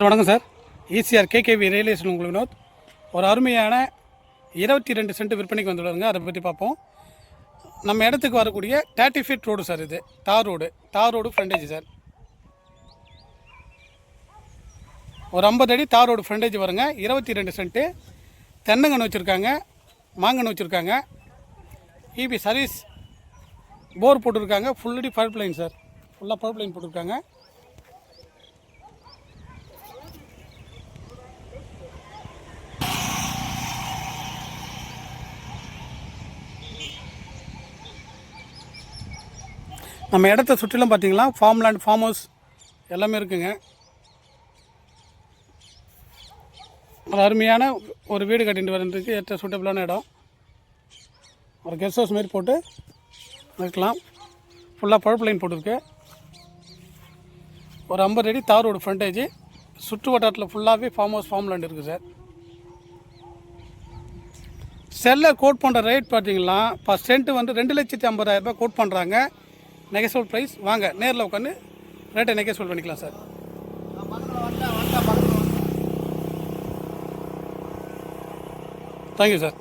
வணக்கம் sir. ECR KKV real estate உங்களுக்கு வினோத். ஒரு அருமையான 22 சென்ட் விற்பனைக்கு வந்துள்ளதுங்க. அதை பற்றி பார்ப்போம். நம்ம இடத்துக்கு வரக்கூடிய 30 ஃபீட் ரோடு சார். இது தார் ரோடு ஃப்ரண்டேஜ் சார். ஒரு 50 அடி தார் ரோடு ஃப்ரண்டேஜ் வருங்க. 22 சென்ட்டு. தென்னங்கன்று வச்சுருக்காங்க, மாங்கன்று வச்சுருக்காங்க, இபி சர்வீஸ் போர் போட்டிருக்காங்க. ஃபுல்லடி பைப் லைன் சார். ஃபுல்லாக பைப் லைன் போட்டிருக்காங்க. நம்ம இடத்த சுற்றிலும் பார்த்தீங்களா ஃபார்ம் லேண்ட், ஃபார்ம் ஹவுஸ் எல்லாமே இருக்குங்க. ஒரு அருமையான ஒரு வீடு கட்டிட்டு வரதுக்கு ஏற்ற சூட்டபிளான இடம். ஒரு கெஸ்ட் ஹவுஸ் மாரி போட்டு இருக்கலாம். ஃபுல்லாக பழுப்பு லைன் போட்டிருக்கு. ஒரு 50 அடி தார் ரோடு ஃப்ரண்டேஜ். சுற்று வட்டாரத்தில் ஃபுல்லாகவே ஃபார்ம் ஹவுஸ், ஃபார்ம் லேண்ட் இருக்குது சார். செல்லர் கோட் பண்ணுற ரேட் பார்த்தீங்கன்னா பர் சென்ட்டு வந்து 2,50,000 கோட் பண்ணுறாங்க. நெகசோல் ப்ரைஸ். வாங்க நேரில் உட்காந்து ரேட்டை நெகசோல் பண்ணிக்கலாம் சார். Thank you sir.